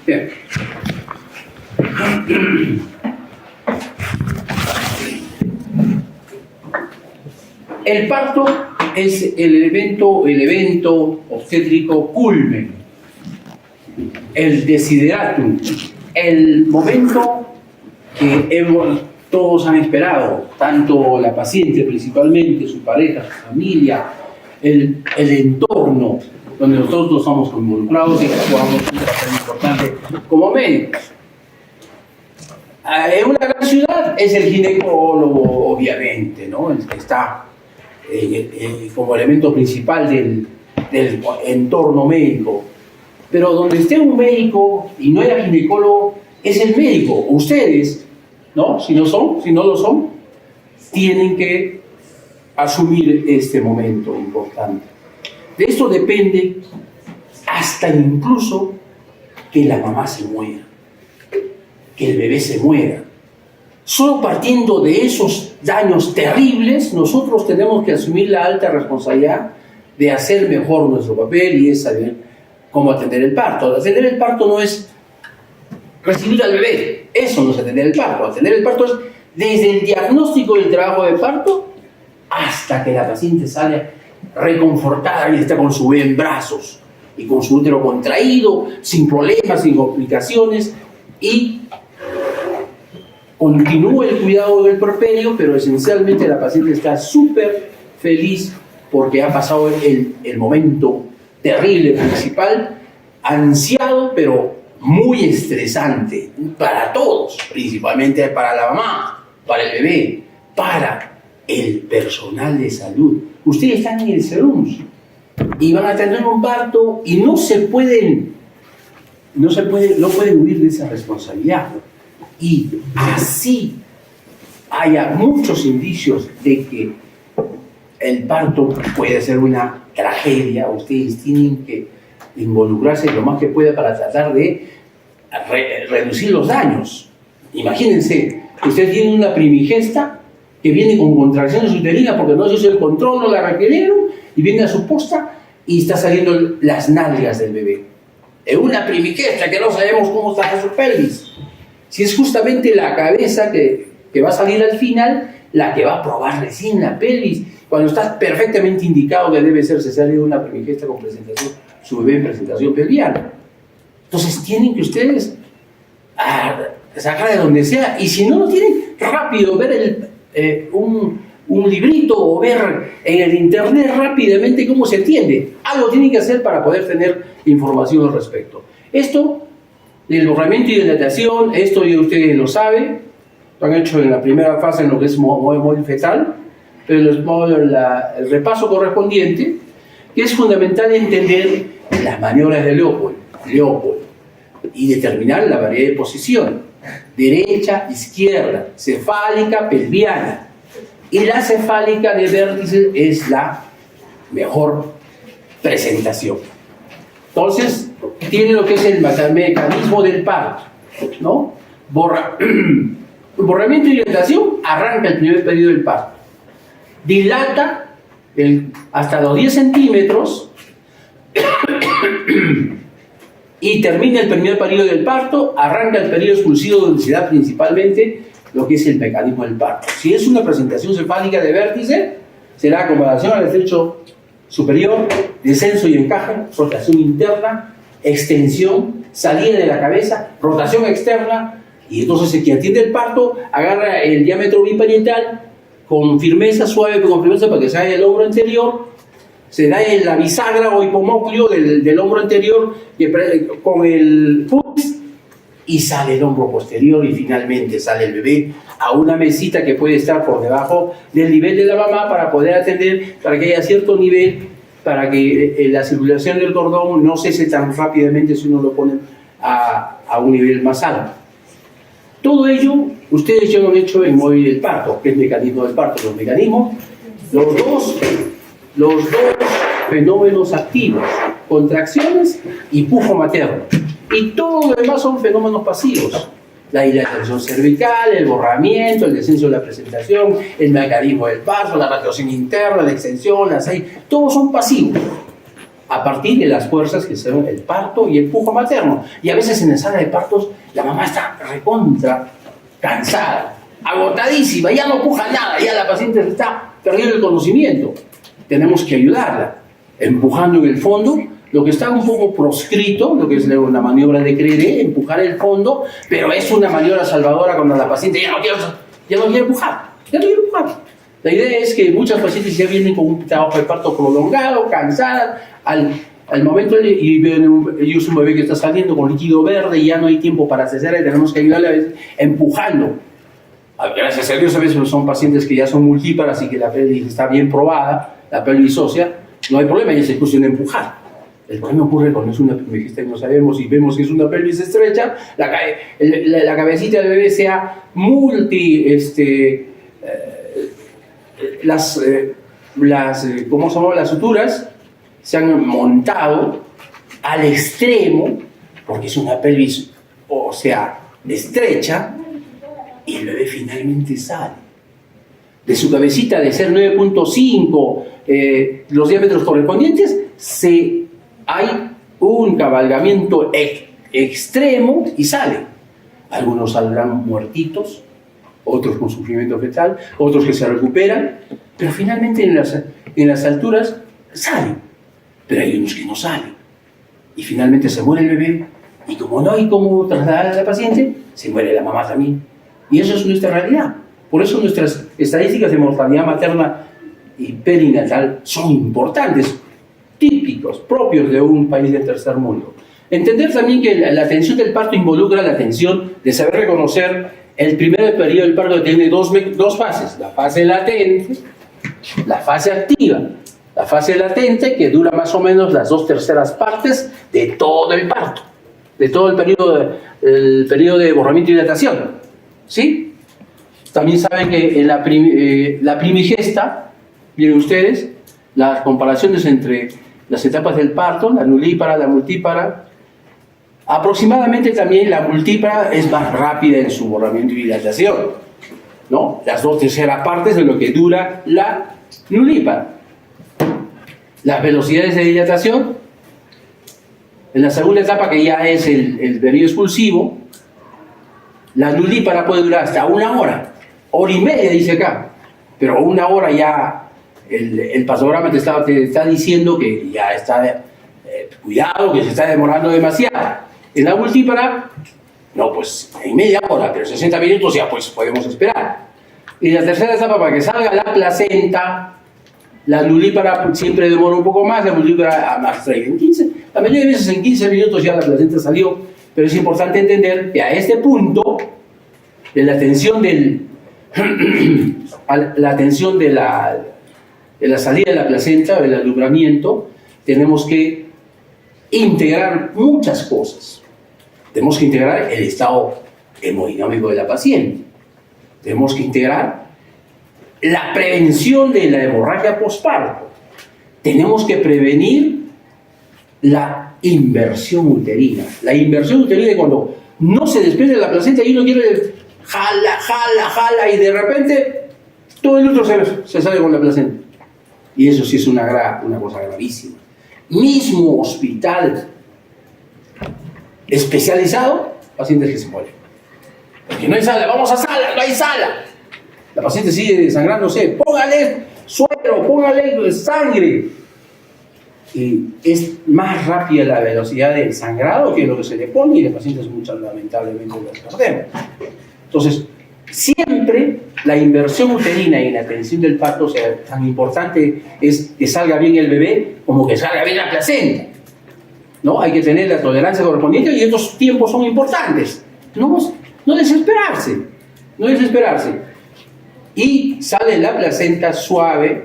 Bien. El parto es el evento obstétrico culmen, el desideratum, el momento que todos han esperado, tanto la paciente principalmente, su pareja, su familia, el entorno donde nosotros estamos involucrados y que jugamos un papel importante como médicos. En una gran ciudad es el ginecólogo, obviamente, ¿no? El que está como elemento principal del entorno médico. Pero donde esté un médico y no haya ginecólogo, es el médico. Ustedes, ¿no? Si no lo son, tienen que asumir este momento importante. De esto depende hasta incluso que la mamá se muera, que el bebé se muera. Solo partiendo de esos daños terribles, nosotros tenemos que asumir la alta responsabilidad de hacer mejor nuestro papel y es saber cómo atender el parto. Atender el parto no es recibir al bebé, eso no es atender el parto. Atender el parto es desde el diagnóstico del trabajo de parto hasta que la paciente sale reconfortada y está con su bebé en brazos y con su útero contraído, sin problemas, sin complicaciones, y continúa el cuidado del puerperio, pero esencialmente la paciente está súper feliz porque ha pasado el momento terrible principal, ansiado, pero muy estresante para todos, principalmente para la mamá, para el bebé, para el personal de salud. Ustedes están en el SERUMS y van a tener un parto y no pueden huir de esa responsabilidad. Y así haya muchos indicios de que el parto puede ser una tragedia, ustedes tienen que involucrarse lo más que pueda para tratar de reducir los daños. Imagínense, ustedes tienen una primigesta que viene con contracciones uterinas porque no se hizo el control, no la requirieron, y viene a su posta y está saliendo las nalgas del bebé. Es una primigesta que no sabemos cómo está su pelvis. Si es justamente la cabeza que va a salir al final, la que va a probar recién la pelvis, cuando está perfectamente indicado que debe ser cesárea de una primigesta con presentación, su bebé en presentación pelviana. Entonces tienen que ustedes sacar de donde sea, y si no lo tienen, rápido ver un librito o ver en el internet rápidamente cómo se atiende. Algo tienen que hacer para poder tener información al respecto. Esto del borramiento y dilatación, esto ya ustedes lo saben, lo han hecho en la primera fase en lo que es móvil fetal, pero el repaso correspondiente, que es fundamental entender las maniobras de Leopold y determinar la variedad de posición, derecha, izquierda, cefálica, pelviana, y la cefálica de vértice es la mejor presentación. Entonces, tiene lo que es el mecanismo del parto, ¿no? Borramiento y dilatación, arranca el primer periodo del parto. Dilata hasta los 10 centímetros y termina el primer periodo del parto, arranca el periodo expulsivo donde se da principalmente lo que es el mecanismo del parto. Si es una presentación cefálica de vértice, será acomodación al estrecho superior, descenso y encaje, rotación interna, extensión, salida de la cabeza, rotación externa, y entonces el que atiende el parto agarra el diámetro biparietal con firmeza, suave pero con firmeza para que salga el hombro anterior, se da en la bisagra o hipomócleo del hombro anterior con el pubis y sale el hombro posterior y finalmente sale el bebé a una mesita que puede estar por debajo del nivel de la mamá para poder atender, para que haya cierto nivel, para que la circulación del cordón no cese tan rápidamente si uno lo pone a un nivel más alto. Todo ello ustedes ya lo han hecho en móvil del parto, que es el mecanismo del parto. Los mecanismos, los dos fenómenos activos, contracciones y pujo materno. Y todo lo demás son fenómenos pasivos. La dilatación cervical, el borramiento, el descenso de la presentación, el mecanismo del parto, la rotación interna, la extensión, todos son pasivos. a partir de las fuerzas que son el parto y el pujo materno. Y a veces en la sala de partos la mamá está recontra cansada, agotadísima, ya no puja nada, ya la paciente está perdiendo el conocimiento. Tenemos que ayudarla, empujando en el fondo, lo que está un poco proscrito, lo que es una maniobra de Crede, empujar el fondo, pero es una maniobra salvadora cuando la paciente ya no quiere empujar. La idea es que muchas pacientes ya vienen con un trabajo de parto prolongado, cansadas, al momento y ellos un bebé que está saliendo con líquido verde y ya no hay tiempo para cesárea, tenemos que ayudarle a veces empujando. Gracias a Dios a veces son pacientes que ya son multíparas y que la pelvis está bien probada, la pelvis ósea, no hay problema, ya es cuestión de empujar. El problema ocurre cuando es una primigesta y no sabemos y vemos que es una pelvis estrecha, la cabecita del bebé sea ¿cómo se llama? Las suturas se han montado al extremo, porque es una pelvis, o sea, estrecha, y el bebé finalmente sale. De su cabecita de ser 9.5, los diámetros correspondientes, hay un cabalgamiento extremo y sale. Algunos saldrán muertitos, otros con sufrimiento fetal, otros que se recuperan, pero finalmente en las alturas salen. Pero hay unos que no salen. Y finalmente se muere el bebé, y como no hay cómo trasladar a la paciente, se muere la mamá también. Y eso es nuestra realidad. Por eso nuestras estadísticas de mortalidad materna y perinatal son importantes, típicos, propios de un país del tercer mundo. Entender también que la atención del parto involucra la atención de saber reconocer el primer periodo del parto, que tiene dos fases, la fase latente, la fase activa. La fase latente, que dura más o menos las 2/3 partes de todo el parto, de todo el periodo de borramiento y dilatación. ¿Sí? También saben que en la primigesta, miren ustedes, las comparaciones entre las etapas del parto, la nulípara, la multípara, aproximadamente también la multípara es más rápida en su borramiento y dilatación, ¿no? Las 2/3 partes de lo que dura la nulípara. Las velocidades de dilatación, en la segunda etapa, que ya es el periodo expulsivo, la nulípara puede durar hasta 1 hora, 1 hora y media dice acá, pero 1 hora ya el pasograma te está diciendo que ya está, cuidado, que se está demorando demasiado. En la multípara, no, pues en media hora, pero 60 minutos ya pues podemos esperar. Y la tercera etapa, para que salga la placenta, la nulípara siempre demora un poco más, la multípara más en 15, la mayoría de veces en 15 minutos ya la placenta salió, pero es importante entender que a este punto de la atención de la salida de la placenta, del alumbramiento, tenemos que integrar muchas cosas. Tenemos que integrar el estado hemodinámico de la paciente. Tenemos que integrar la prevención de la hemorragia postparto. Tenemos que prevenir la inversión uterina. La inversión uterina es cuando no se desprende de la placenta y uno quiere jala y de repente todo el útero se sale con la placenta. Y eso sí es una cosa gravísima. Mismo hospital especializado, pacientes que se mueren. Porque no hay sala, vamos a sala, no hay sala. La paciente sigue desangrándose, póngale suero, póngale sangre. Y es más rápida la velocidad del sangrado que lo que se le pone y los pacientes muchas lamentablemente los perdemos. Entonces, siempre la inversión uterina y la atención del parto, o sea, tan importante es que salga bien el bebé como que salga bien la placenta, ¿no? Hay que tener la tolerancia correspondiente y estos tiempos son importantes. No desesperarse, no desesperarse. Y sale la placenta suave,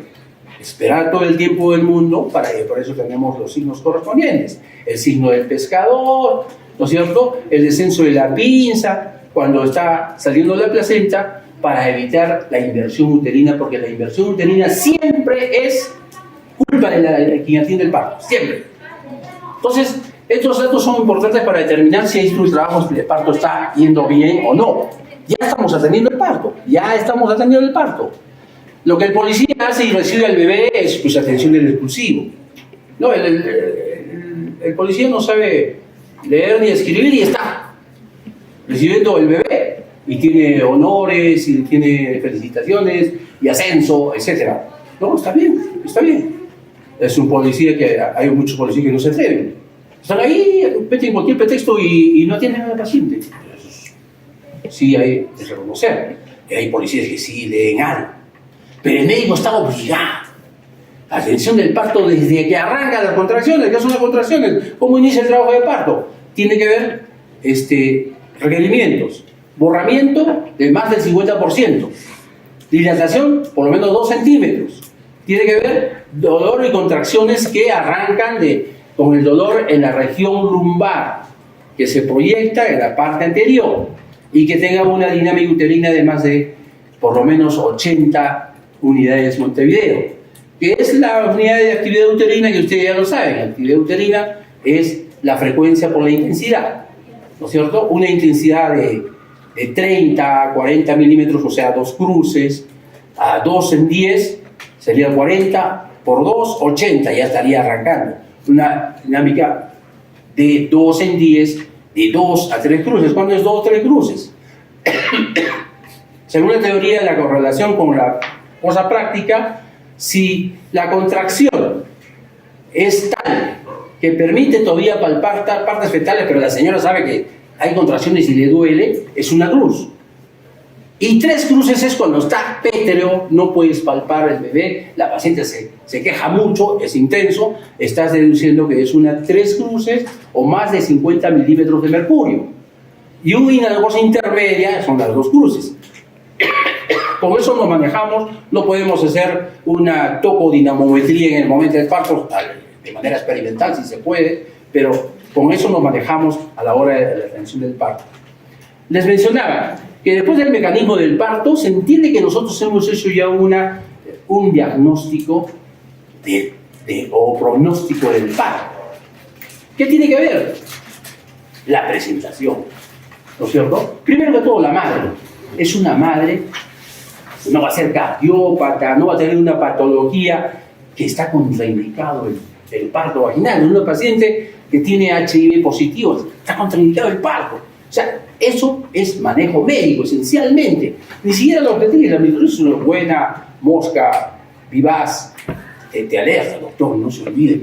esperar todo el tiempo del mundo, por eso tenemos los signos correspondientes. El signo del pescador, ¿no es cierto? El descenso de la pinza, cuando está saliendo la placenta, para evitar la inversión uterina, porque la inversión uterina siempre es culpa de quien atiende el parto, siempre. Entonces, estos datos son importantes para determinar si tu trabajo de parto está yendo bien o no. Ya estamos atendiendo el parto. Lo que el policía hace y recibe al bebé es pues atención del expulsivo. No, el policía no sabe leer ni escribir y está recibiendo el bebé y tiene honores y tiene felicitaciones y ascenso, etc. No, está bien, está bien. Es un policía que hay muchos policías que no se atreven. Están ahí, meten cualquier pretexto y no atienden al paciente. Sí, hay que reconocer que hay policías que sí leen algo. Pero el médico está obligado. La atención del parto desde que arrancan las contracciones, ¿qué son las contracciones? ¿Cómo inicia el trabajo de parto? Tiene que ver requerimientos. Borramiento de más del 50%. Dilatación por lo menos 2 centímetros. Tiene que ver dolor y contracciones que arrancan con el dolor en la región lumbar, que se proyecta en la parte anterior y que tenga una dinámica uterina de más de por lo menos 80 unidades Montevideo, que es la unidad de actividad uterina que ustedes ya lo saben. La actividad uterina es la frecuencia por la intensidad, ¿no es cierto? Una intensidad de 30 a 40 milímetros, o sea, 2 cruces, a 2 en 10, sería 40 por 2, 80, ya estaría arrancando. Una dinámica de 2 en 10, de 2 a 3 cruces. ¿Cuándo es 2 o 3 cruces? Según la teoría de la correlación con la cosa práctica, si la contracción es tal que permite todavía palpar partes fetales, pero la señora sabe que hay contracciones y le duele, es una cruz. Y 3 cruces es cuando está pétreo, no puedes palpar el bebé, la paciente se queja mucho, es intenso, estás deduciendo que es una 3 cruces o más de 50 milímetros de mercurio. Y una cosa intermedia son las 2 cruces. Con eso nos manejamos, no podemos hacer una tocodinamometría en el momento del parto, de manera experimental si se puede, pero con eso nos manejamos a la hora de la atención del parto. Les mencionaba que después del mecanismo del parto se entiende que nosotros hemos hecho ya un diagnóstico o pronóstico del parto. ¿Qué tiene que ver? La presentación, ¿no es cierto? Primero que todo, la madre. Es una madre, no va a ser cardiópata, no va a tener una patología que está contraindicado el parto vaginal. Una paciente que tiene HIV positivo, está contraindicado el parto. O sea, eso es manejo médico, esencialmente. Ni siquiera lo que tiene la microbiología es una buena mosca vivaz, te alerta, doctor, no se olvide,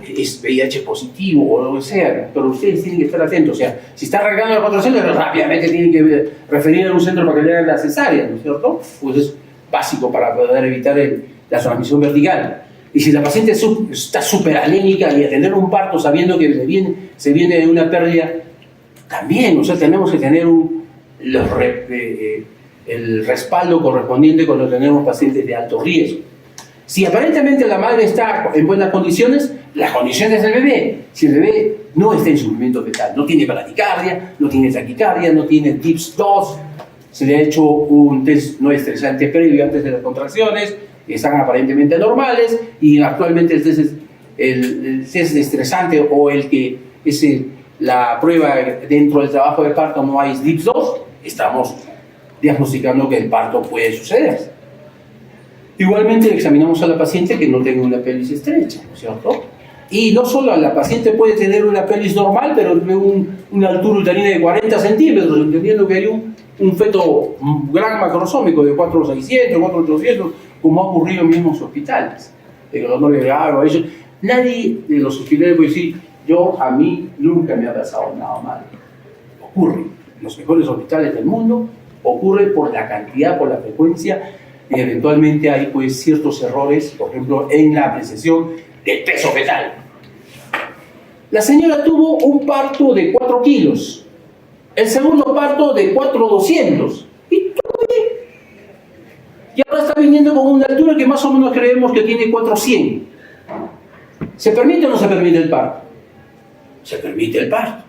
es VIH positivo o lo que sea, pero ustedes tienen que estar atentos. O sea, si está arrancando la contracción, rápidamente tienen que referir a un centro para que le hagan la cesárea, ¿no es cierto? Pues es básico para poder evitar la transmisión vertical. Y si la paciente está súper anémica y atender un parto sabiendo que se viene de una pérdida, también, o sea, tenemos que tener el respaldo correspondiente cuando tenemos pacientes de alto riesgo. Si aparentemente la madre está en buenas condiciones, las condiciones del bebé, si el bebé no está en sufrimiento fetal, no tiene bradicardia, no tiene taquicardia, no tiene TIPS 2, se le ha hecho un test no estresante previo antes de las contracciones, están aparentemente normales, y actualmente el test estresante o el que es la prueba dentro del trabajo de parto no hay TIPS 2, estamos diagnosticando que el parto puede suceder. Igualmente examinamos a la paciente que no tenga una pelvis estrecha, ¿no es cierto? Y no solo la paciente puede tener una pelvis normal, pero una altura uterina de 40 centímetros, entendiendo que hay un feto gran macrosómico de 4,600, 4,800, como ha ocurrido en mismos hospitales. El dolor de grave, eso. Nadie de los hospitales puede decir, a mí nunca me ha pasado nada mal. Ocurre. En los mejores hospitales del mundo ocurre por la cantidad, por la frecuencia, y eventualmente hay pues ciertos errores, por ejemplo, en la apreciación del peso fetal. La señora tuvo un parto de 4 kilos, el segundo parto de 4,200, y todo bien. Y ahora está viniendo con una altura que más o menos creemos que tiene 400. ¿Se permite o no se permite el parto? Se permite el parto,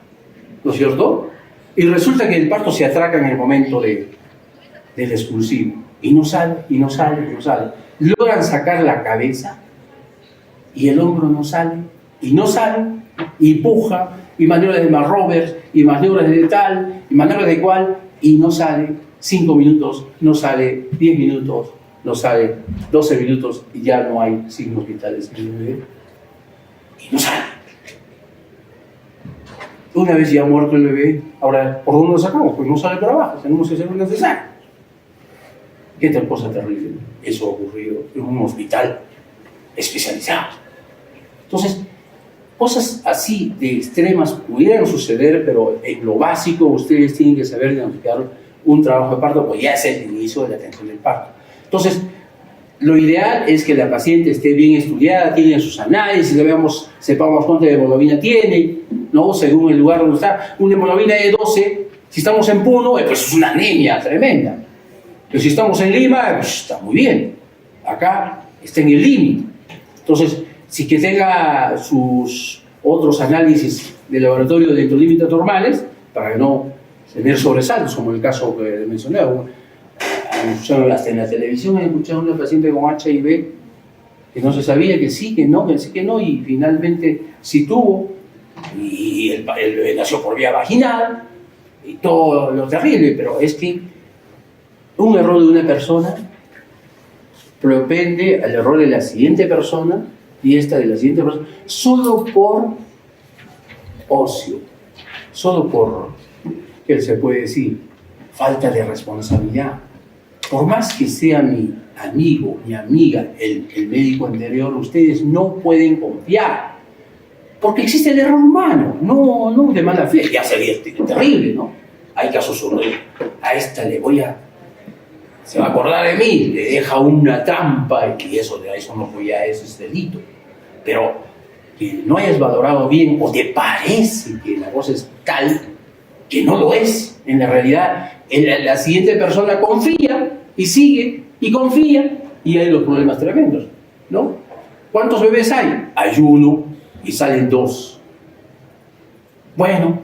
¿no es cierto? Y resulta que el parto se atraca en el momento del expulsivo. Y no sale, y no sale, y no sale. Logran sacar la cabeza y el hombro no sale, y no sale, y puja, y maniobras de Marrovers, y maniobras de tal, y maniobras de cual, y no sale. 5 minutos, no sale. 10 minutos, no sale. 12 minutos, y ya no hay signos vitales en el bebé. y no sale. Una vez ya muerto el bebé, ahora, ¿por dónde lo sacamos? Pues no sale por abajo, tenemos que hacer una cesárea. ¿Qué tal cosa terrible? Eso ha ocurrido en un hospital especializado. Entonces, cosas así de extremas pudieran suceder, pero en lo básico ustedes tienen que saber diagnosticar un trabajo de parto, pues ya es el inicio de la atención del parto. Entonces, lo ideal es que la paciente esté bien estudiada, tiene sus análisis, sepamos cuánta hemoglobina tiene, ¿no? Según el lugar donde está. Una hemoglobina de 12, si estamos en Puno, pues es una anemia tremenda. Pero si estamos en Lima, pues está muy bien. Acá está en el límite. Entonces, si que tenga sus otros análisis de laboratorio dentro de límites normales, para no tener sobresaltos, como el caso que mencioné. Hasta en la televisión he escuchado a una paciente con HIV que no se sabía, que sí, que no, que sí, que no, y finalmente sí tuvo, y el bebé nació por vía vaginal, y todo lo terrible, pero es que un error de una persona propende al error de la siguiente persona, y esta de la siguiente persona, solo por ocio, solo por, ¿qué se puede decir? Falta de responsabilidad. Por más que sea mi amigo, mi amiga, el médico anterior, ustedes no pueden confiar, porque existe el error humano, no de mala fe, ya sería terrible, ¿no? Hay casos sobre, a esta se va a acordar de mí, le deja una trampa, y eso no, ya es delito. Pero que no hayas valorado bien, o te parece que la cosa es tal, que no lo es, en la realidad, la siguiente persona confía, y sigue, y confía, y hay los problemas tremendos, ¿no? ¿Cuántos bebés hay? Hay uno, y salen dos. Bueno,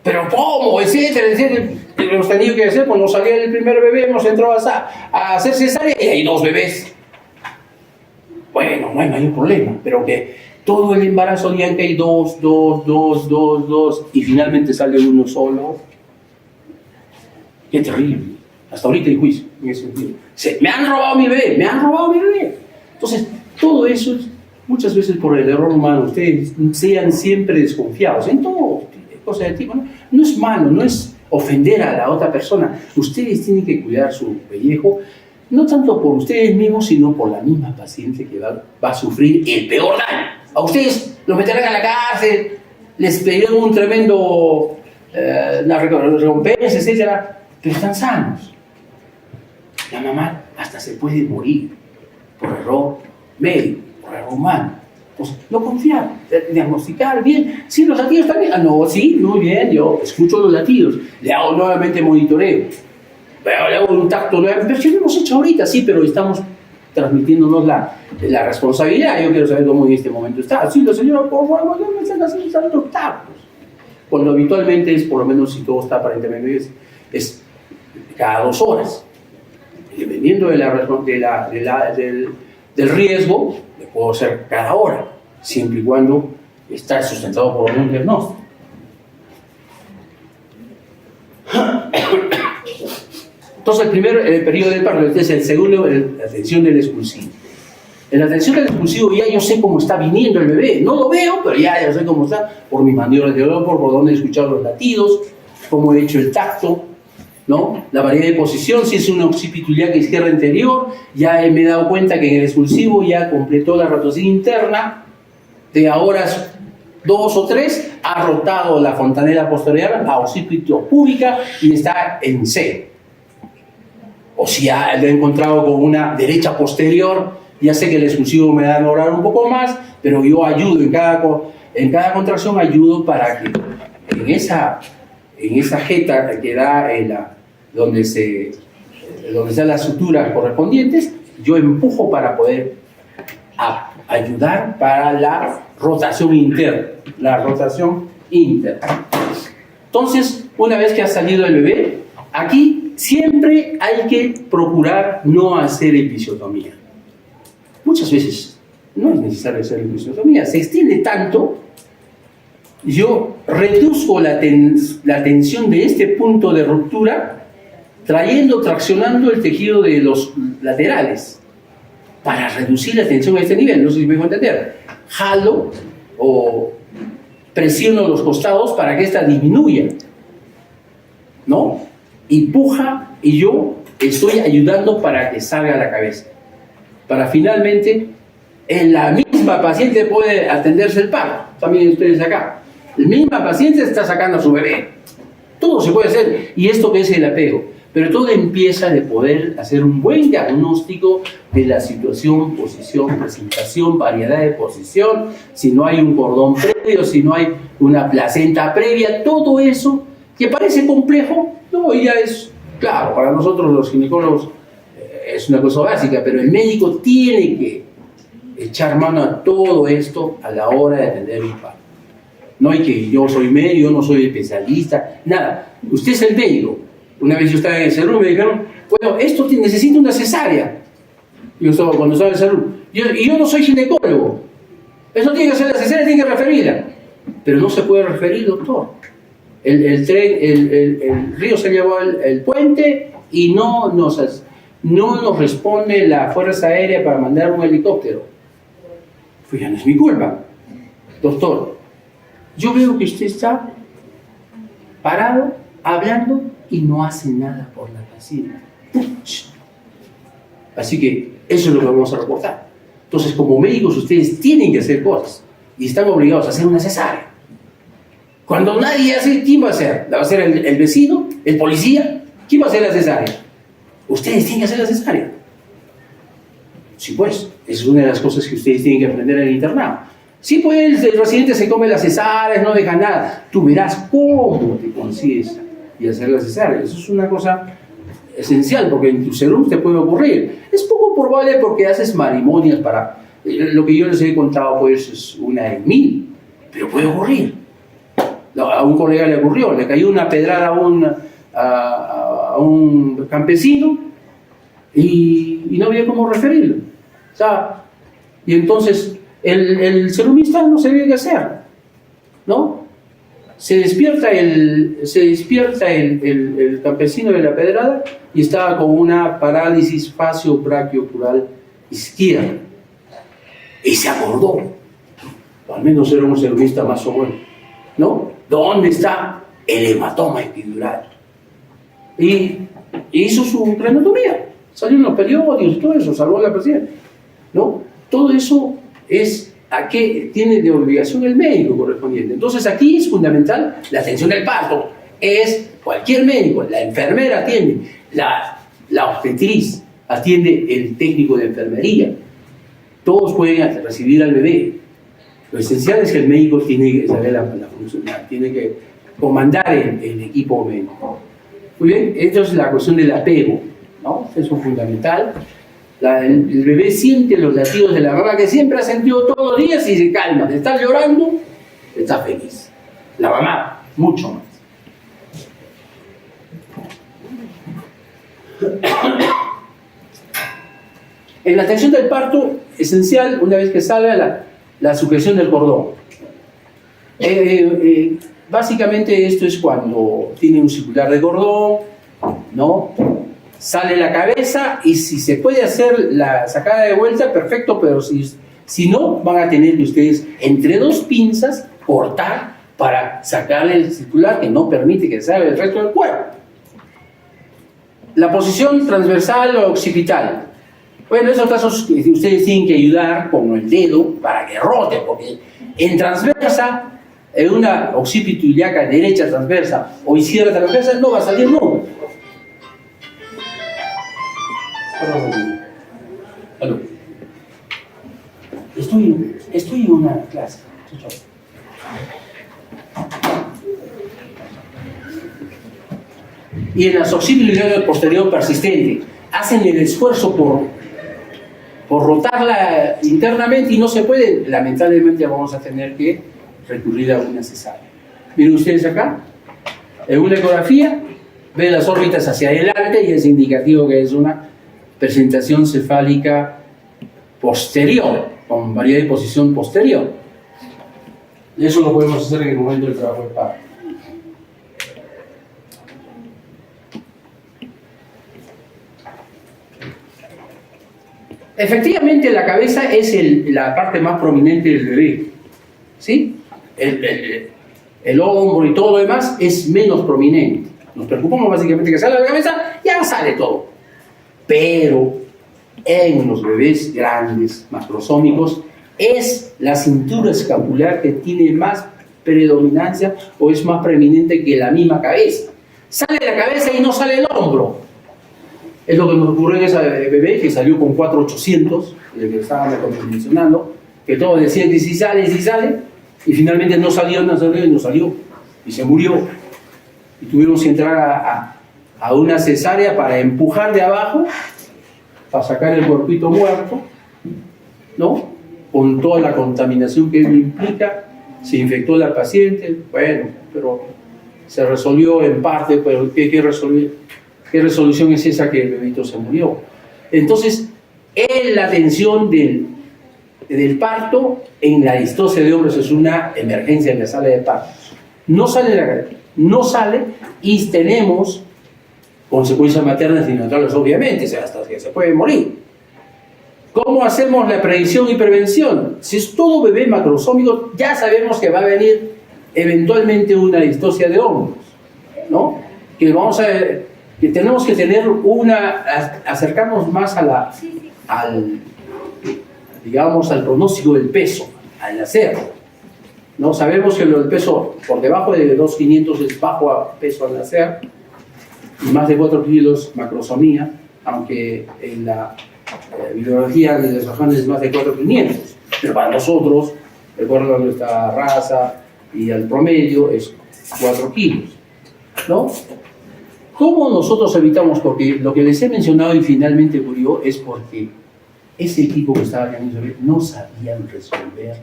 pero ¿cómo? Etcétera. Hemos tenido que hacer, cuando salía el primer bebé, hemos entrado a hacer cesárea, y hay dos bebés. Bueno, no hay un problema, pero que todo el embarazo digan que hay dos, y finalmente sale uno solo. Qué terrible. Hasta ahorita hay juicio, en ese sentido. Me han robado mi bebé. Entonces, todo eso es muchas veces por el error humano. Ustedes sean siempre desconfiados en todo, cosas de tipo. No es malo, no es ofender a la otra persona. Ustedes tienen que cuidar su pellejo, no tanto por ustedes mismos, sino por la misma paciente que va a sufrir el peor daño. A ustedes los meterán a la cárcel, les pedirán un tremendo recompensa, etcétera, pero están sanos. La mamá hasta se puede morir por error médico, por error humano. Pues no confiar, diagnosticar bien. Sí, los latidos también. No, sí, muy bien, yo escucho los latidos, le hago nuevamente monitoreo, le hago un tacto nuevamente. Pero sí lo hemos hecho ahorita, sí, pero estamos transmitiéndonos la responsabilidad. Yo quiero saber cómo en este momento está. Sí, la señora, por favor, no me están haciendo tantos tactos. Cuando habitualmente es, por lo menos si todo está aparentemente, es cada 2 horas. Dependiendo del riesgo, le puedo hacer cada hora, siempre y cuando está sustentado por un diagnóstico. Entonces, el primer periodo del parto, este es el segundo, la atención del expulsivo. En la atención del expulsivo ya yo sé cómo está viniendo el bebé. No lo veo, pero ya sé cómo está, por mis maniobras de dolor, por dónde he escuchado los latidos, cómo he hecho el tacto, ¿no? La variedad de posición, si es una occipituliaca izquierda anterior, ya me he dado cuenta que en el expulsivo ya completó la rotación interna, de ahora 2 o 3, ha rotado la fontanela posterior a occipito púbica y está en C. O si ya lo he encontrado con una derecha posterior, ya sé que el expulsivo me va a demorar un poco más, pero yo ayudo en cada contracción, ayudo para que en esa jeta que da donde están las suturas correspondientes, yo empujo para poder ayudar para la rotación interna. Entonces, una vez que ha salido el bebé, aquí siempre hay que procurar no hacer episiotomía. Muchas veces no es necesario hacer episiotomía, se extiende tanto. Yo reduzco la tensión de este punto de ruptura traccionando el tejido de los laterales para reducir la tensión a este nivel. No sé si me dejo entender. Jalo o presiono los costados para que ésta disminuya, ¿no? Empuja y yo estoy ayudando para que salga la cabeza. Para finalmente, en la misma paciente puede atenderse el parto. También ustedes acá. La misma paciente está sacando a su bebé. Todo se puede hacer. Y esto que es el apego. Pero todo empieza de poder hacer un buen diagnóstico de la situación, posición, presentación, variedad de posición, si no hay un cordón previo, si no hay una placenta previa, todo eso que parece complejo, no, ya es claro, para nosotros los ginecólogos es una cosa básica, pero el médico tiene que echar mano a todo esto a la hora de atender un parto. No hay que yo soy médico, yo no soy especialista, nada. Usted es el médico. Una vez yo estaba en el salud, me dijeron, bueno, esto necesita una cesárea. Cuando estaba en salud. Y yo no soy ginecólogo. Eso tiene que hacer la cesárea, tiene que referirla. Pero no se puede referir, doctor. El río se llevó el puente y no nos responde la Fuerza Aérea para mandar un helicóptero. Pues ya no es mi culpa. Doctor, yo veo que usted está parado, hablando, y no hace nada por la paciente. Así que eso es lo que vamos a reportar. Entonces, como médicos, ustedes tienen que hacer cosas y están obligados a hacer una cesárea. Cuando nadie hace, ¿quién va a hacer? ¿La va a hacer el vecino? ¿El policía? ¿Quién va a hacer la cesárea? Ustedes tienen que hacer la cesárea. Sí, pues, es una de las cosas que ustedes tienen que aprender en el internado. Sí, pues, el residente se come las cesáreas, no deja nada. Tú verás cómo te consigues y hacer la cesárea. Eso es una cosa esencial, porque en tu salud te puede ocurrir. Es poco probable porque haces marimonias para... Lo que yo les he contado, pues, es una en 1000, pero puede ocurrir. A un colega le ocurrió, le cayó una pedrada a un campesino y no había cómo referirlo. O sea, y entonces el serumista no sabía qué hacer, ¿no? Se despierta el campesino de la pedrada y estaba con una parálisis facio-braquiocural izquierda. Y se acordó. Al menos era un serumista más o menos, ¿no? ¿Dónde está el hematoma epidural? Y hizo su craniostomía. Salió en los periódicos, todo eso, salvó a la paciente, ¿no? Todo eso es a qué tiene de obligación el médico correspondiente. Entonces aquí es fundamental la atención del parto. Es cualquier médico, la enfermera atiende, la obstetriz atiende, el técnico de enfermería. Todos pueden recibir al bebé. Lo esencial es que el médico tiene que saber la función, tiene que comandar el equipo médico. Muy bien, esto es la cuestión del apego, ¿no? Eso es fundamental. El bebé siente los latidos de la mamá que siempre ha sentido todos los días y se calma. De estar llorando, está feliz. La mamá, mucho más. En la atención del parto, esencial, una vez que salga la sujeción del cordón. Básicamente esto es cuando tiene un circular de cordón, ¿no? Sale la cabeza y si se puede hacer la sacada de vuelta, perfecto, pero si no, van a tener que ustedes entre dos pinzas cortar para sacarle el circular que no permite que salga el resto del cuerpo. La posición transversal o occipital. Bueno, en esos casos ustedes tienen que ayudar con el dedo para que rote, porque en transversa, en una occipito ilíaca derecha transversa o izquierda transversa, no va a salir nunca. Aló. Estoy en una clase. Y en las occipito ilíaca posterior persistente, hacen el esfuerzo por rotarla internamente y no se puede, lamentablemente vamos a tener que recurrir a una cesárea. Miren ustedes acá, en una ecografía, ven las órbitas hacia adelante y es indicativo que es una presentación cefálica posterior, con variedad de posición posterior. Eso lo podemos hacer en el momento del trabajo de parto. Efectivamente, la cabeza es la parte más prominente del bebé. ¿sí? El hombro y todo lo demás es menos prominente. Nos preocupamos básicamente que salga de la cabeza, ya sale todo. Pero en los bebés grandes, macrosómicos, es la cintura escapular que tiene más predominancia o es más preeminente que la misma cabeza. Sale la cabeza y no sale el hombro. Es lo que nos ocurrió en esa bebé que salió con 4,800, el que estábamos mencionando, que todos decían que sí sale, y finalmente no salió, y se murió. Y tuvimos que entrar a una cesárea para empujar de abajo, para sacar el cuerpito muerto, ¿no? Con toda la contaminación que ello implica. Se infectó la paciente, bueno, pero se resolvió en parte, pero ¿qué resolución es esa que el bebito se murió? Entonces, la atención del parto en la distocia de hombros es una emergencia en la sala de partos. No sale y tenemos consecuencias maternas y neonatales, obviamente, hasta que se puede morir. ¿Cómo hacemos la predicción y prevención? Si es todo bebé macrosómico, ya sabemos que va a venir eventualmente una distocia de hombros, ¿no? Que tenemos que tener acercarnos más al pronóstico del peso, al nacer, ¿no? Sabemos que el peso por debajo de 2,500 es bajo a peso al nacer, y más de 4 kilos macrosomía, aunque en la bibliografía de los sajones es más de 4,500, pero para nosotros, de acuerdo a nuestra raza y al promedio, es 4 kilos, ¿no? ¿Cómo nosotros evitamos? Porque lo que les he mencionado y finalmente murió es porque ese equipo que estaba acá no sabían resolver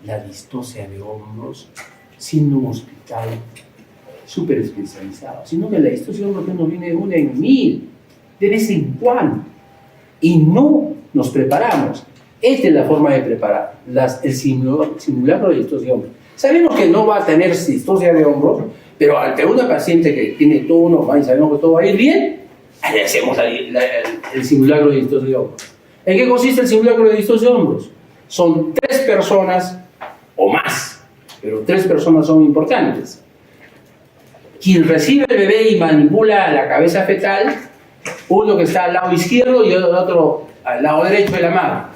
la distocia de hombros siendo un hospital súper especializado, sino que la distocia de hombros nos viene de una en 1000, de vez en cuando, y no nos preparamos. Esta es la forma de preparar el simulacro de distocia de hombros. Sabemos que no va a tener distocia de hombros, pero ante una paciente que tiene todo normal y sabemos que todo va a ir bien, le hacemos el simulacro de distocia de hombros. ¿En qué consiste el simulacro de distocia de hombros? Son 3 personas o más, pero 3 personas son importantes. Quien recibe el bebé y manipula la cabeza fetal, uno que está al lado izquierdo y otro al lado derecho de la madre.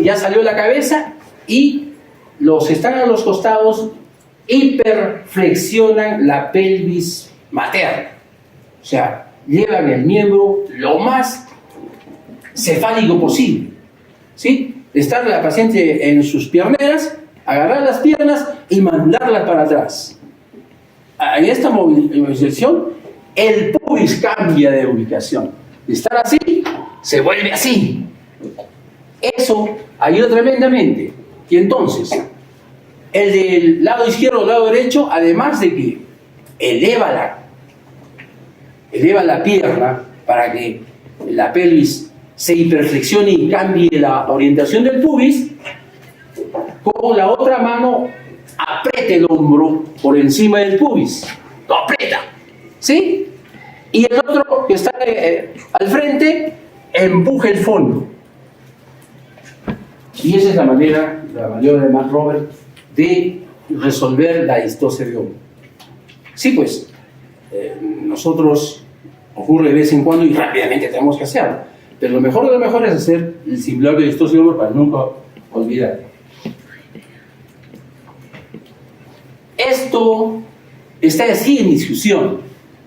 Ya salió la cabeza y los que están a los costados hiperflexionan la pelvis materna. O sea, llevan el miembro lo más cefálico posible, ¿sí? Estar la paciente en sus pierneras, agarrar las piernas y mandarlas para atrás. En esta movilización, el pubis cambia de ubicación. De estar así, se vuelve así. Eso ayuda tremendamente. Y entonces, el del lado izquierdo o lado derecho, además de que eleva la pierna para que la pelvis se hiperflexione y cambie la orientación del pubis, con la otra mano aprieta el hombro por encima del pubis, lo aprieta, ¿sí? Y el otro que está al frente empuja el fondo. Y esa es la maniobra de Max Robert de resolver la distocia de hombro. Sí, pues, nosotros ocurre de vez en cuando y rápidamente tenemos que hacerlo. Pero lo mejor de lo mejor es hacer el simulacro de distocia de hombro para nunca olvidar. Esto sigue en discusión,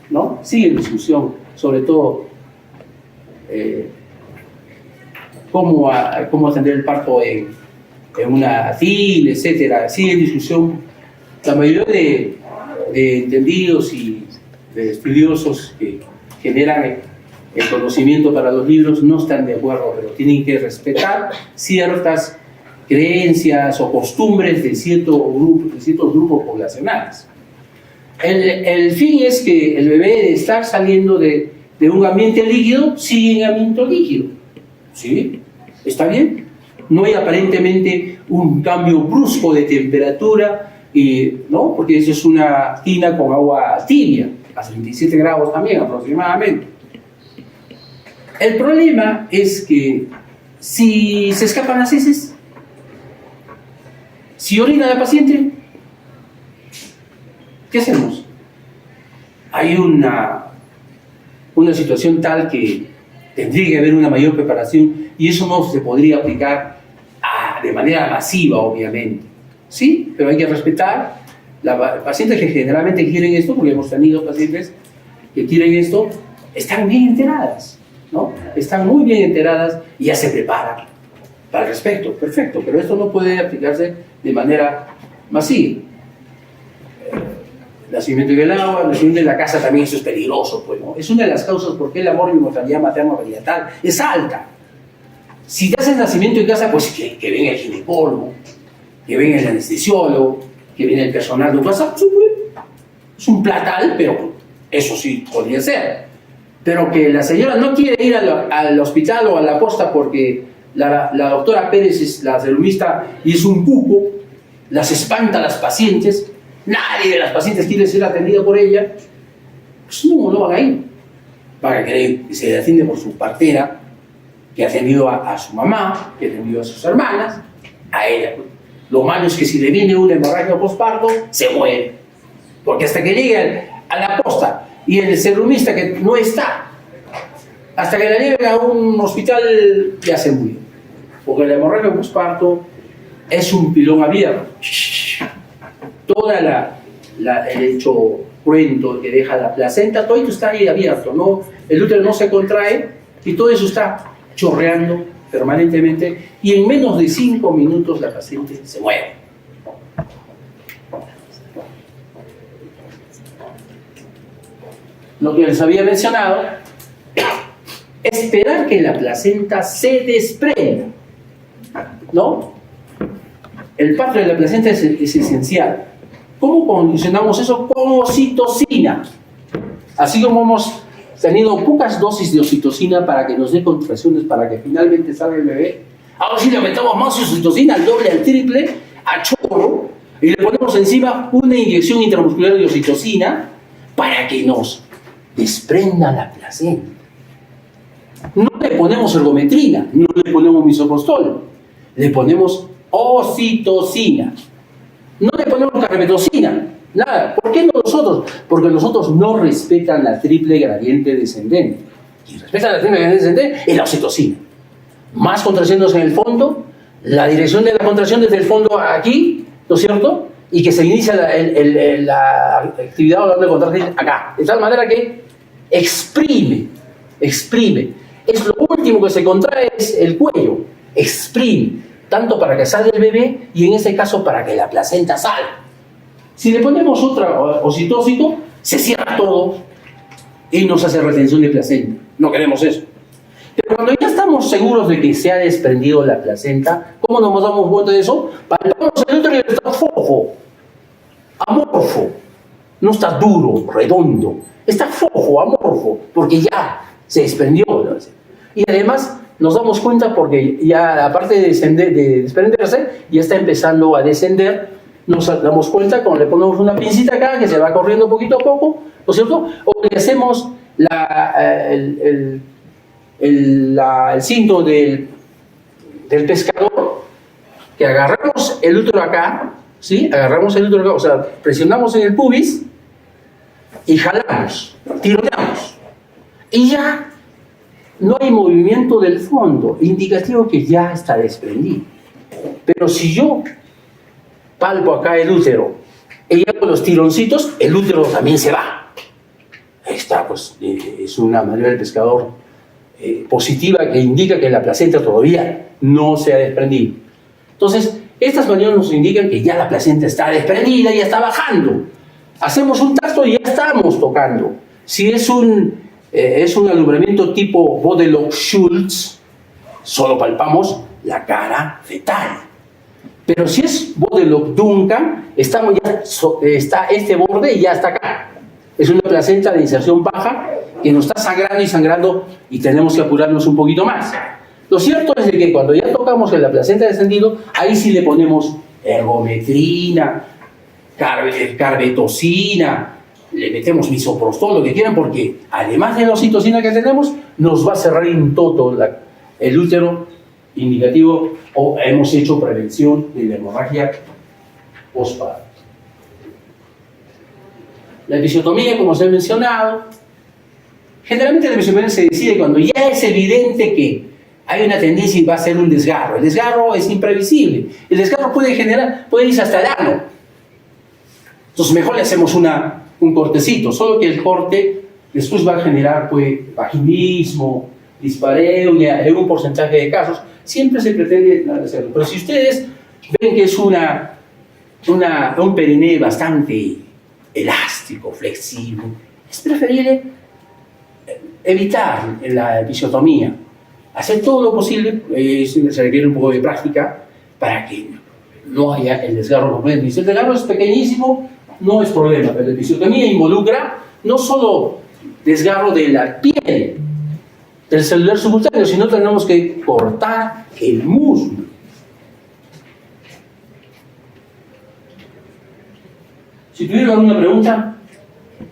¿no? Sigue en discusión, sobre todo cómo atender el parto en una FIL, etcétera. Sigue en discusión. La mayoría de entendidos y de estudiosos que generan el conocimiento para los libros no están de acuerdo, pero tienen que respetar ciertas creencias o costumbres de ciertos grupos poblacionales. El fin es que el bebé, de estar saliendo de un ambiente líquido, sigue en ambiente líquido. ¿Sí? ¿Está bien? No hay aparentemente un cambio brusco de temperatura, ¿no? Porque eso es una tina con agua tibia, a 37 grados también aproximadamente. El problema es que si se escapan las heces, Si orina la paciente, ¿qué hacemos? Hay una situación tal que tendría que haber una mayor preparación y eso no se podría aplicar de manera masiva, obviamente. Sí, pero hay que respetar. Pacientes que generalmente quieren esto, porque hemos tenido pacientes que quieren esto, están bien enteradas, ¿no? Están muy bien enteradas y ya se preparan para el respecto. Perfecto, pero esto no puede aplicarse de manera masiva. El nacimiento en el agua, el nacimiento en la casa también, eso es peligroso, pues, ¿no? Es una de las causas por qué la mortalidad materno-perinatal es alta. Si te haces nacimiento en casa, pues que venga el ginecólogo, que venga el anestesiólogo, que venga el personal de tu casa, es un platal, pero eso sí podría ser. Pero que la señora no quiere ir al hospital o a la posta porque la doctora Pérez es la serumista y es un cuco, las espanta a las pacientes, nadie de las pacientes quiere ser atendida por ella, pues no van a ir. Van a querer que se le atiende por su partera, que ha atendido a su mamá, que ha atendido a sus hermanas, a ella. Lo malo es que si le viene una hemorragia postparto, se muere. Porque hasta que llegue a la posta y el serumista que no está, hasta que la lleven a un hospital, ya se murió. Porque la hemorragia postparto es un pilón abierto. Toda el hecho cruento que deja la placenta, todo esto está ahí abierto, ¿no? El útero no se contrae y todo eso está chorreando permanentemente y en menos de 5 minutos la paciente se muere. Lo que les había mencionado, esperar que la placenta se desprenda, ¿no? El parto de la placenta es esencial. ¿Cómo condicionamos eso? Con oxitocina. Así como hemos tenido pocas dosis de oxitocina para que nos dé contracciones, para que finalmente salga el bebé, ahora sí le metemos más oxitocina, al doble, al triple, a chorro, y le ponemos encima una inyección intramuscular de oxitocina para que nos desprenda la placenta. No le ponemos ergometrina, no le ponemos misoprostol, le ponemos oxitocina. No le ponemos carbetocina, nada. ¿Por qué no nosotros? Porque nosotros no respetan la triple gradiente descendente. Quien respeta la triple gradiente descendente es la oxitocina. Más contracciones en el fondo, la dirección de la contracción desde el fondo aquí, ¿no es cierto? Y que se inicia la actividad hablando de contracción acá. De tal manera que exprime. Es lo último que se contrae, es el cuello. Exprime. Tanto para que salga el bebé y en ese caso para que la placenta salga. Si le ponemos otra oxitócito, se cierra todo y nos hace retención de placenta. No queremos eso. Pero cuando ya estamos seguros de que se ha desprendido la placenta, ¿cómo nos damos cuenta de eso? Palpamos el útero y está fofo, amorfo. No está duro, redondo. Está fofo, amorfo, porque ya se desprendió. Y además nos damos cuenta porque ya, aparte de desprenderse, ya está empezando a descender. Nos damos cuenta cuando le ponemos una pincita acá que se va corriendo poquito a poco, ¿no es cierto? O le hacemos el cinto del pescador, que agarramos el útero acá, ¿sí? Agarramos el útero acá, o sea, presionamos en el pubis y jalamos, tironeamos. Y ya no hay movimiento del fondo, indicativo que ya está desprendido. Pero si yo palpo acá el útero y hago los tironcitos, el útero también se va. Ahí está, pues, es una manera del pescador positiva que indica que la placenta todavía no se ha desprendido. Entonces, estas maniobras nos indican que ya la placenta está desprendida, ya está bajando. Hacemos un tacto y ya estamos tocando. Si es un alumbramiento tipo Bodelock-Schultz, solo palpamos la cara fetal. Pero si es Bodelock-Duncan, está este borde y ya está acá. Es una placenta de inserción baja que nos está sangrando y sangrando y tenemos que apurarnos un poquito más. Lo cierto es de que cuando ya tocamos en la placenta descendido, ahí sí le ponemos ergometrina, carbetocina, le metemos misoprostol, lo que quieran, porque además de la oxitocina que tenemos, nos va a cerrar en todo el útero, indicativo, o hemos hecho prevención de la hemorragia postparto. La episiotomía, como se ha mencionado, generalmente la episiotomía se decide cuando ya es evidente que hay una tendencia y va a ser un desgarro. El desgarro es imprevisible. El desgarro puede irse hasta el ano. Entonces mejor le hacemos un cortecito, solo que el corte después va a generar vaginismo, dispareunia, en un porcentaje de casos. Siempre se pretende hacerlo. Pero si ustedes ven que es un periné bastante elástico, flexible, es preferible evitar la episiotomía. Hacer todo lo posible, se requiere un poco de práctica para que no haya el desgarro completo. Y si el desgarro es pequeñísimo, no es problema, pero la episiotomía involucra no solo desgarro de la piel, del celular subcutáneo, sino tenemos que cortar el músculo. Si tuvieran alguna pregunta,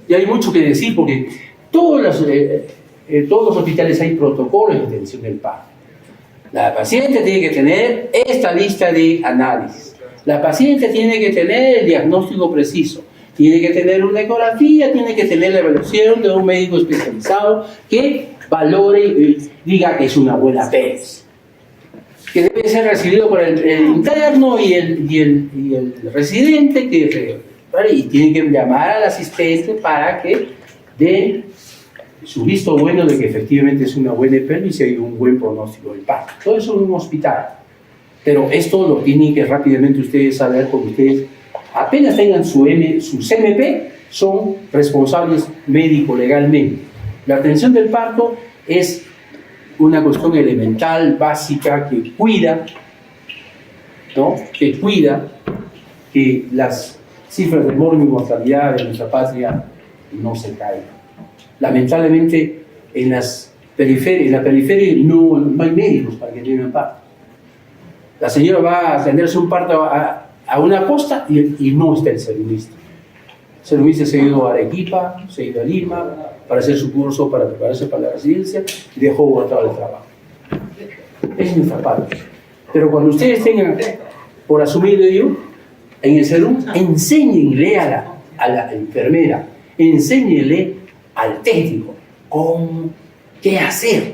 y hay mucho que decir porque todos los hospitales hay protocolos de atención del parto. La paciente tiene que tener esta lista de análisis. La paciente tiene que tener el diagnóstico preciso. Tiene que tener una ecografía, tiene que tener la evaluación de un médico especializado que valore y diga que es una buena PES. Que debe ser recibido por el interno y el residente, y tiene que llamar al asistente para que dé su visto bueno de que efectivamente es una buena pelvis y hay un buen pronóstico del parto. Todo eso en un hospital. Pero esto lo tienen que rápidamente ustedes saber, porque ustedes apenas tengan sus MP, son responsables médico-legalmente. La atención del parto es una cuestión elemental, básica, que cuida, ¿no? Que cuida que las cifras de mortalidad de nuestra patria no se caigan. Lamentablemente, en la periferia no hay médicos para que tengan parto. La señora va a atenderse un parto a una costa y no está el ceramista. El ceramista se ha ido a Arequipa, se ha ido a Lima para hacer su curso, para prepararse para la residencia y dejó botado el trabajo. Es nuestra parte. Pero cuando ustedes tengan por asumirlo yo, en el CERUM, enséñenle a la enfermera, enséñenle al técnico qué hacer.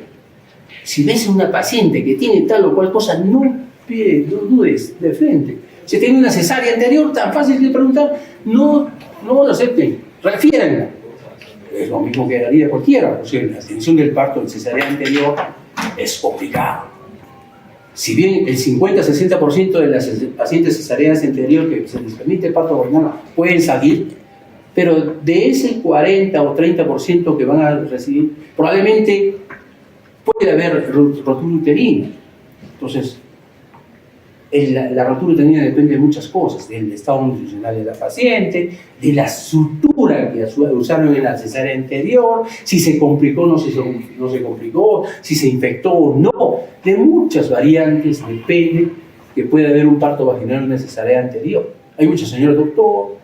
Si ves a una paciente que tiene tal o cual cosa, no dudes de frente. Si tiene una cesárea anterior, tan fácil de preguntar, no lo acepten, refiéranla. Es lo mismo que haría cualquiera. O sea, la atención del parto en cesárea anterior es complicado. Si bien el 50-60% de las pacientes cesáreas anterior que se les permite el parto vaginal pueden salir, pero de ese 40 o 30% que van a recibir, probablemente puede haber rotura uterina. Entonces, la rotura uterina depende de muchas cosas, del estado nutricional de la paciente, de la sutura que usaron en la cesárea anterior, si se complicó o no se complicó, si se infectó o no, de muchas variantes depende que puede haber un parto vaginal en una cesárea anterior. Hay muchas señoras, doctor,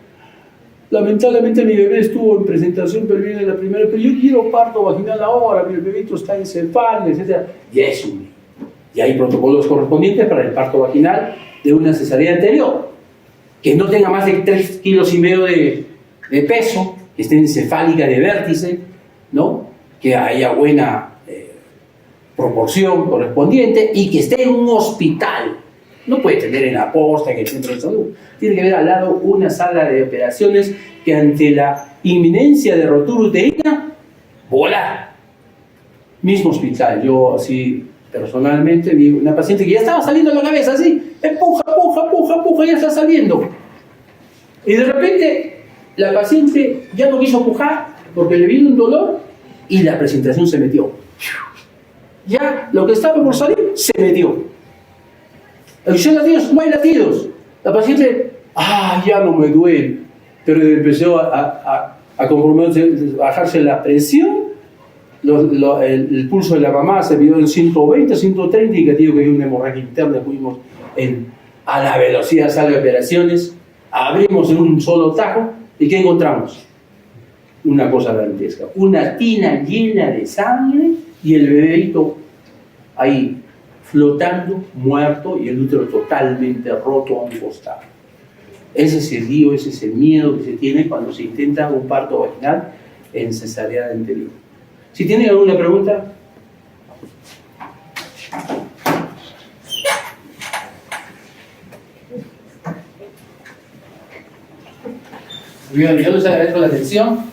lamentablemente mi bebé estuvo en presentación pelviana en la primera, pero yo quiero parto vaginal ahora, mi bebito está encefálico, etc. Ya es un niño. Y hay protocolos correspondientes para el parto vaginal de una cesárea anterior. Que no tenga más de 3,5 kilos de peso, que esté encefálica de vértice, ¿no? Que haya buena proporción correspondiente y que esté en un hospital. No puede tener en la posta, en el centro de salud. Tiene que haber al lado una sala de operaciones que ante la inminencia de rotura uterina, volar. Mismo hospital. Yo así personalmente vi una paciente que ya estaba saliendo la cabeza así, empuja, ya está saliendo. Y de repente la paciente ya no quiso empujar porque le vino un dolor y la presentación se metió. Ya lo que estaba por salir se metió. No hay latidos. La paciente, ya no me duele. Pero empezó a comprometerse, a bajarse la presión. El pulso de la mamá se vio en 120, 130, indicativo que hay una hemorragia interna. Fuimos a la velocidad de sala de operaciones, abrimos en un solo tajo y ¿qué encontramos? Una cosa dantesca, una tina llena de sangre y el bebito ahí flotando, muerto, y el útero totalmente roto a un costado. Ese es el lío, ese es el miedo que se tiene cuando se intenta un parto vaginal en cesárea anterior. Si tienen alguna pregunta. Bien, yo les agradezco la atención.